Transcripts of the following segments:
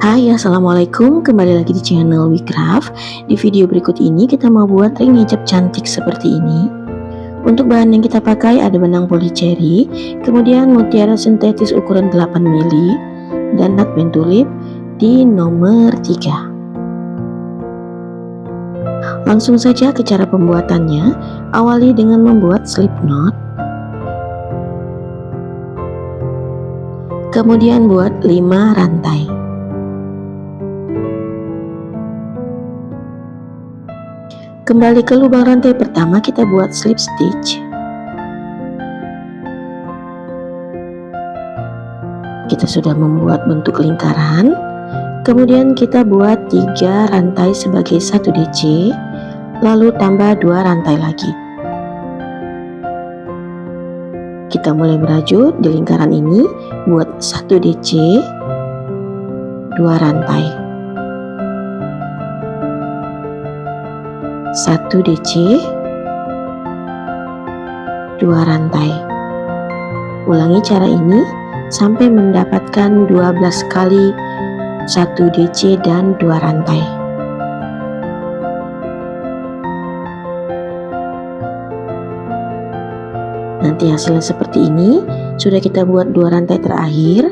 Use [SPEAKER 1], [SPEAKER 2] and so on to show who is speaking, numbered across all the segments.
[SPEAKER 1] Hai, assalamualaikum. Kembali lagi di channel Wicraft. Di video berikut ini kita mau buat ring hijab cantik seperti ini. Untuk bahan yang kita pakai ada benang polycherry, kemudian mutiara sintetis ukuran 8 mili, dan nakben tulip di nomor 3. Langsung saja ke cara pembuatannya. Awali dengan membuat slip knot, kemudian buat 5 rantai. Kembali ke lubang rantai pertama, kita buat slip stitch. Kita sudah membuat bentuk lingkaran. Kemudian kita buat 3 rantai sebagai 1 DC, lalu tambah 2 rantai lagi. Kita mulai merajut di lingkaran ini, buat 1 DC, 2 rantai. 1 DC, 2 rantai. Ulangi cara ini sampai mendapatkan 12 kali 1 DC dan 2 rantai. Nanti hasilnya seperti ini. Sudah kita buat 2 rantai terakhir.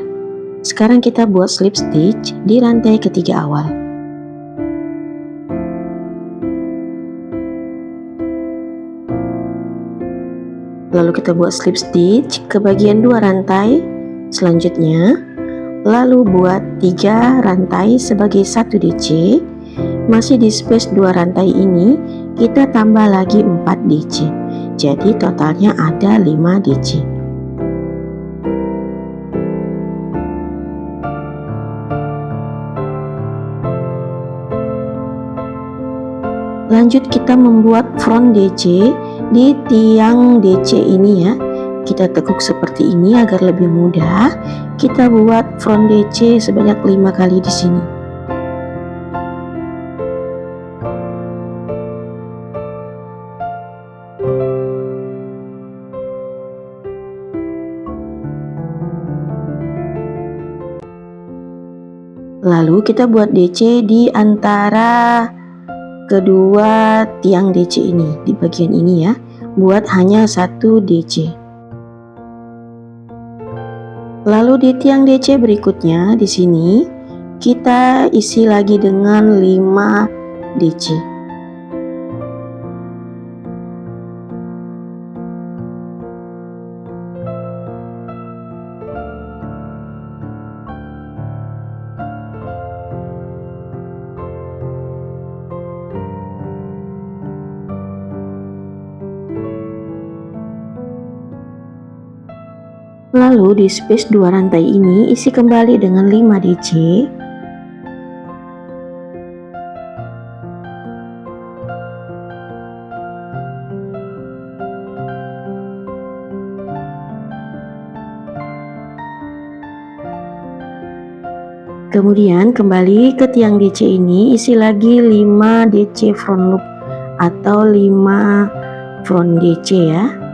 [SPEAKER 1] Sekarang kita buat slip stitch di rantai ketiga awal. Lalu kita buat slip stitch ke bagian 2 rantai selanjutnya, lalu buat 3 rantai sebagai 1 DC. Masih di space 2 rantai ini kita tambah lagi 4 DC, jadi totalnya ada 5 DC. Lanjut kita membuat front DC di tiang DC ini ya. Kita tekuk seperti ini agar lebih mudah. Kita buat front DC sebanyak 5 kali di sini. Lalu kita buat DC di antara kedua tiang DC ini, di bagian ini ya, buat hanya 1 DC. Lalu di tiang DC berikutnya di sini kita isi lagi dengan 5 DC. Lalu di space 2 rantai ini isi kembali dengan 5 DC. Kemudian kembali ke tiang DC ini isi lagi 5 DC front loop atau 5 front DC ya.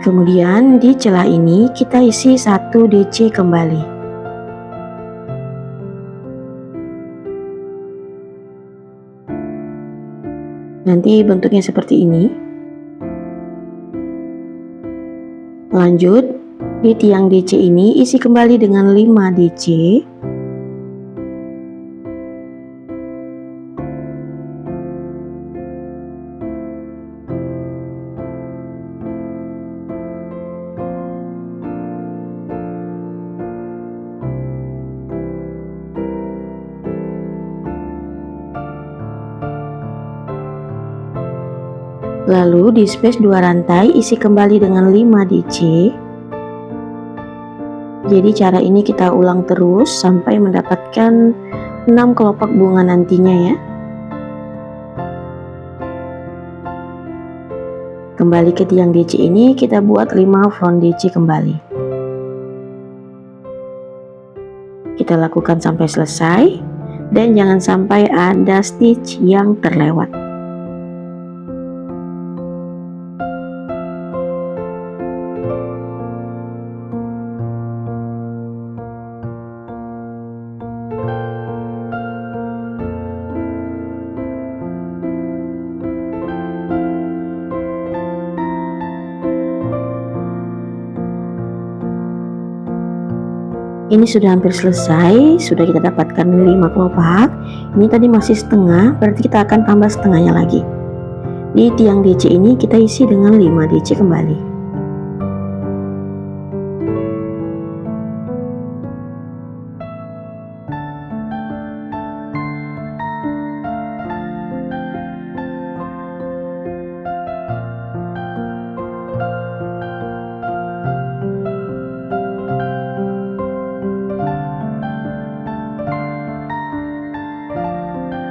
[SPEAKER 1] Kemudian di celah ini kita isi 1 DC kembali. Nanti bentuknya seperti ini. Lanjut di tiang DC ini isi kembali dengan 5 DC. Lalu di space 2 rantai isi kembali dengan 5 DC. Jadi cara ini kita ulang terus sampai mendapatkan 6 kelopak bunga nantinya ya. Kembali ke tiang DC ini kita buat 5 front DC kembali. kita lakukan sampai selesai dan jangan sampai ada stitch yang terlewat. Ini sudah hampir selesai, sudah kita dapatkan 5 kelopak. Ini tadi masih setengah, berarti kita akan tambah setengahnya lagi. Di tiang DC ini kita isi dengan 5 DC kembali.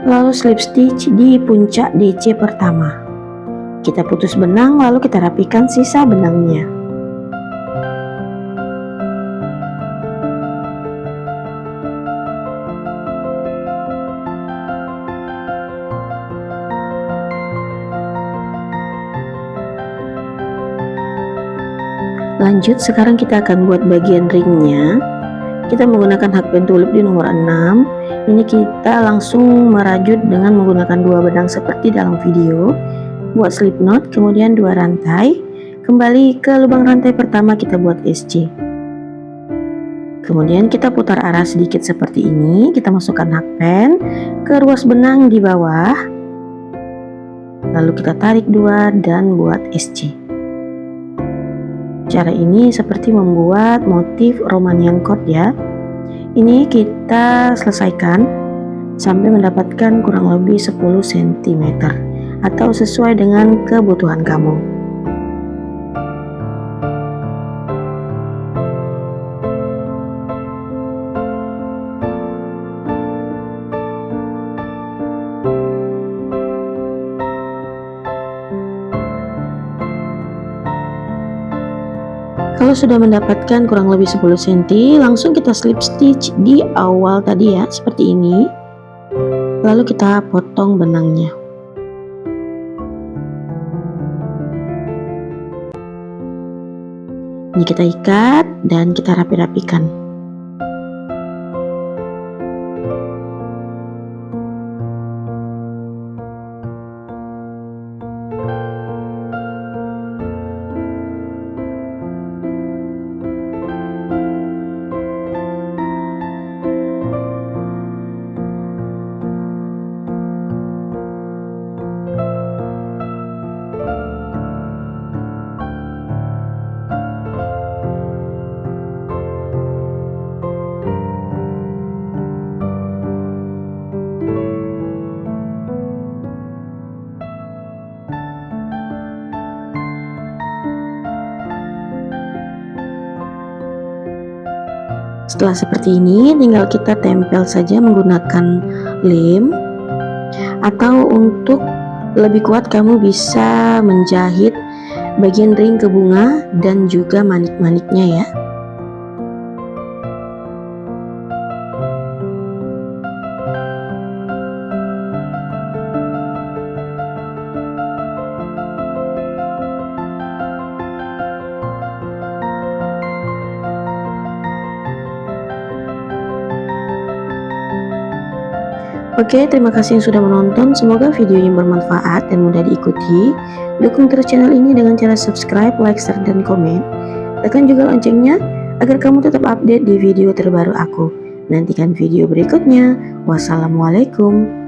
[SPEAKER 1] Lalu slip stitch di puncak DC pertama. Kita putus benang lalu kita rapikan sisa benangnya. Lanjut, sekarang kita akan buat bagian ringnya. Kita menggunakan hakband tulip di nomor 6. Ini kita langsung merajut dengan menggunakan 2 benang seperti dalam video. Buat slip knot, kemudian 2 rantai. Kembali ke lubang rantai pertama kita buat SC. Kemudian kita putar arah sedikit seperti ini. Kita masukkan hakband ke ruas benang di bawah. Lalu kita tarik 2 dan buat SC. Cara ini seperti membuat motif Romanian cord ya. Ini kita selesaikan sampai mendapatkan kurang lebih 10 cm atau sesuai dengan kebutuhan kamu. Kalau sudah mendapatkan kurang lebih 10 cm, langsung kita slip stitch di awal tadi ya, seperti ini. Lalu kita potong benangnya. Ini kita ikat dan kita rapi-rapikan. Setelah seperti ini, tinggal kita tempel saja menggunakan lem, atau untuk lebih kuat kamu bisa menjahit bagian ring ke bunga dan juga manik-maniknya ya. Oke, terima kasih yang sudah menonton. Semoga videonya bermanfaat dan mudah diikuti. Dukung terus channel ini dengan cara subscribe, like, share, dan komen. Tekan juga loncengnya agar kamu tetap update di video terbaru aku. Nantikan video berikutnya. Wassalamualaikum.